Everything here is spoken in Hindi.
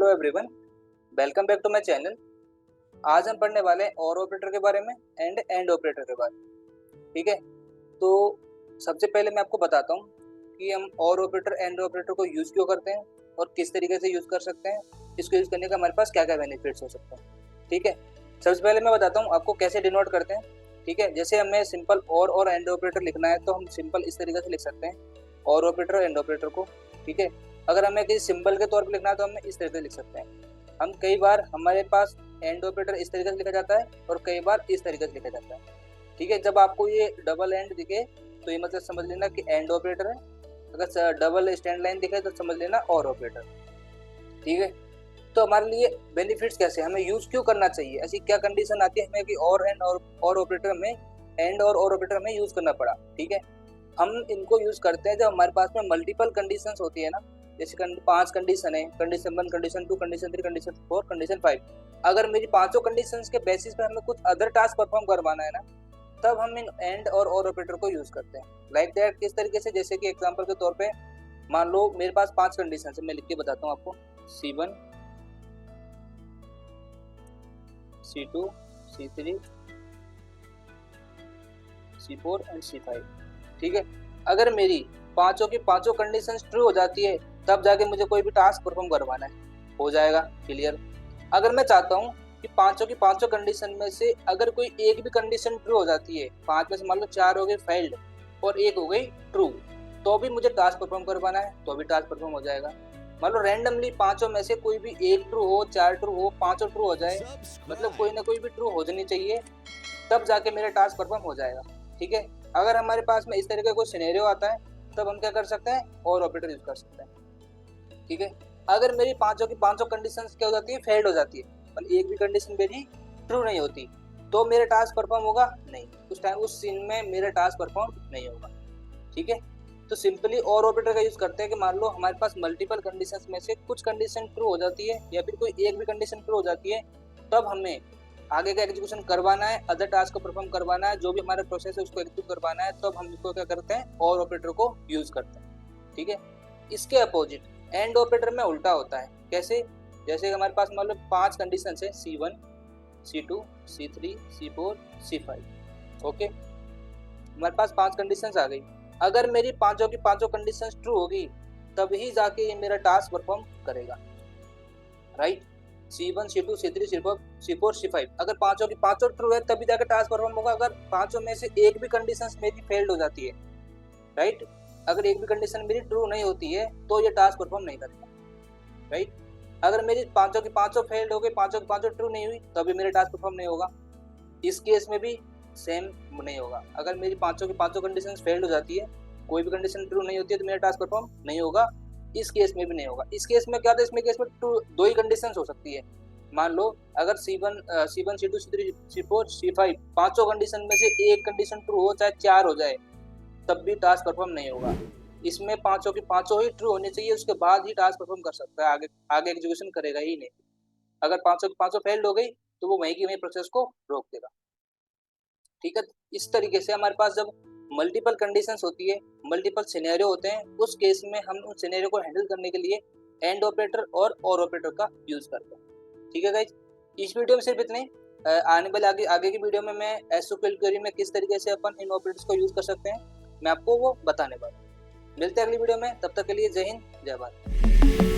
Hello everyone, welcome back to my channel. आज हम पढ़ने वाले हैं और ऑपरेटर के बारे में एंड ऑपरेटर के बारे में। ठीक है, तो सबसे पहले मैं आपको बताता हूँ कि हम और ऑपरेटर एंड ऑपरेटर को यूज़ क्यों करते हैं और किस तरीके से यूज़ कर सकते हैं। इसको यूज़ करने का हमारे पास क्या क्या बेनिफिट्स हो सकते हैं। ठीक है, सबसे पहले मैं बताता हूँ आपको कैसे डिनोट करते हैं। ठीक है, जैसे हमें सिंपल और एंड ऑपरेटर लिखना है तो हम सिंपल इस तरीके से लिख सकते हैं, और ऑपरेटर एंड ऑपरेटर को। ठीक है, अगर हमें किसी सिंबल के तौर पर लिखना है तो हमें इस तरीके से लिख सकते हैं। हम कई बार हमारे पास एंड ऑपरेटर इस तरीके से लिखा जाता है और कई बार इस तरीके से लिखा जाता है। ठीक है, जब आपको ये डबल एंड दिखे तो ये मतलब समझ लेना कि एंड ऑपरेटर है, अगर डबल स्टैंड लाइन दिखे तो समझ लेना और ऑपरेटर। ठीक है, तो हमारे लिए बेनिफिट्स कैसे, हमें यूज क्यों करना चाहिए, ऐसी क्या कंडीशन आती है हमें कि और एंड और ऑपरेटर में एंड और ऑपरेटर हमें यूज करना पड़ा। ठीक है, हम इनको यूज करते हैं जब हमारे पास में मल्टीपल कंडीशंस होती है ना, जैसे 5 कंडीशन है, condition 1, condition 2, condition 3, condition 4, condition 5। अगर मेरी पांचों कंडीशंस के बेसिस पे हमें कुछ अदर टास्क परफॉर्म करवाना है ना, तब हम इन एंड और ऑपरेटर को यूज करते हैं। लाइक दैट, किस तरीके से, जैसे कि एग्जांपल के तौर पे मान लो मेरे पास 5 कंडीशन है, मैं लिख के बताता हूँ आपको। C1, C2, C3, C4 and C5। ठीक है, अगर मेरी पांचों की पांचों कंडीशंस ट्रू हो जाती है तब जाके मुझे कोई भी टास्क परफॉर्म करवाना है, हो जाएगा क्लियर। अगर मैं चाहता हूँ कि पांचों की पांचों कंडीशन में से अगर कोई एक भी कंडीशन ट्रू हो जाती है, 5 में से मान लो 4 हो गई फेल्ड और 1 हो गई ट्रू, तो भी मुझे टास्क परफॉर्म करवाना है, तो भी टास्क परफॉर्म हो जाएगा। मान लो रैंडमली पांचों में से कोई भी 1 ट्रू हो, 4 ट्रू हो, पांचों ट्रू हो जाए, मतलब कोई ना कोई भी ट्रू हो जानी चाहिए, तब जाके मेरा टास्क परफॉर्म हो जाएगा। ठीक है, अगर हमारे पास में इस तरीके का कोई सिनेरियो आता है तब हम क्या कर सकते हैं, और ऑपरेटर यूज कर सकते हैं। ठीक है, अगर मेरी पांचों की पांचों कंडीशंस क्या हो जाती है, फेल्ड हो जाती है, पर एक भी कंडीशन मेरी ट्रू नहीं होती, तो मेरा टास्क परफॉर्म होगा नहीं, उस टाइम उस सीन में मेरा टास्क परफॉर्म नहीं होगा। ठीक है, तो सिंपली और ऑपरेटर का यूज करते हैं कि मान लो हमारे पास मल्टीपल कंडीशंस में से कुछ कंडीशन ट्रू हो जाती है या फिर कोई एक भी कंडीशन ट्रू हो जाती है, तब हमें आगे का एग्जीक्यूशन करवाना है, अदर टास्क को परफॉर्म करवाना है, जो भी हमारा प्रोसेस है उसको एग्जीक्यूट करवाना है, तब हम इसको क्या करते हैं, और ऑपरेटर को यूज करते हैं। ठीक है, इसके अपोजिट एंड ऑपरेटर में उल्टा होता है। कैसे, जैसे हमारे पास मान लो 5 कंडीशन है, C1, C2, C3, C4, C5। Okay, हमारे पास 5 कंडीशन आ गई। अगर मेरी पांचों की पांचों कंडीशन ट्रू होगी तभी जाके ये मेरा टास्क परफॉर्म करेगा। Right, C1, C2, C3, C4, C5, अगर पांचों की पांचों ट्रू है तभी जाके टास्क परफॉर्म होगा। अगर पांचों में से एक भी कंडीशन मेरी फेल्ड हो जाती है, राइट, अगर एक भी कंडीशन मेरी ट्रू नहीं होती है तो ये टास्क परफॉर्म नहीं करेगा। राइट, अगर मेरी पांचों की पांचों फेल्ड हो गई, पांचों की पांचों ट्रू नहीं हुई, तभी मेरा टास्क परफॉर्म नहीं होगा। इस केस में भी सेम नहीं होगा। अगर मेरी पांचों की पांचों कंडीशंस फेल्ड हो जाती है, कोई भी कंडीशन ट्रू नहीं होती है, तो मेरा टास्क परफॉर्म नहीं होगा। इस केस में भी नहीं होगा। इस केस में क्या था, इसमें केस में दो ही कंडीशंस हो सकती है। मान लो अगर C1, C2, C3, C4, C5 पांचों कंडीशन में से एक कंडीशन ट्रू हो, चाहे 4 हो जाए, तब भी टास्क परफॉर्म नहीं होगा। इसमें पांचों की पांचों ही ट्रू होनी चाहिए, उसके बाद ही टास्क परफॉर्म कर सकता है, आगे एग्जीक्यूशन करेगा ही नहीं। अगर पांचों की पांचों फेल्ड हो गई तो वो वहीं की वहीं प्रोसेस को रोक देगा। ठीक है, इस तरीके से हमारे पास जब मल्टीपल कंडीशंस होती है, मल्टीपल सिनेरियो होते हैं, उस केस में हम उन सिनेरियो को हैंडल करने के लिए एंड ऑपरेटर और ऑपरेटर का यूज करते हैं। ठीक है गाइज, इस वीडियो में सिर्फ इतने ही। आने वाले आगे की वीडियो में मैं एसक्यूएल क्वेरी में किस तरीके से अपन इन ऑपरेटर्स को यूज कर सकते हैं, मैं आपको वो बताने वाला हूँ। मिलते हैं अगली वीडियो में, तब तक के लिए जय हिंद, जय भारत।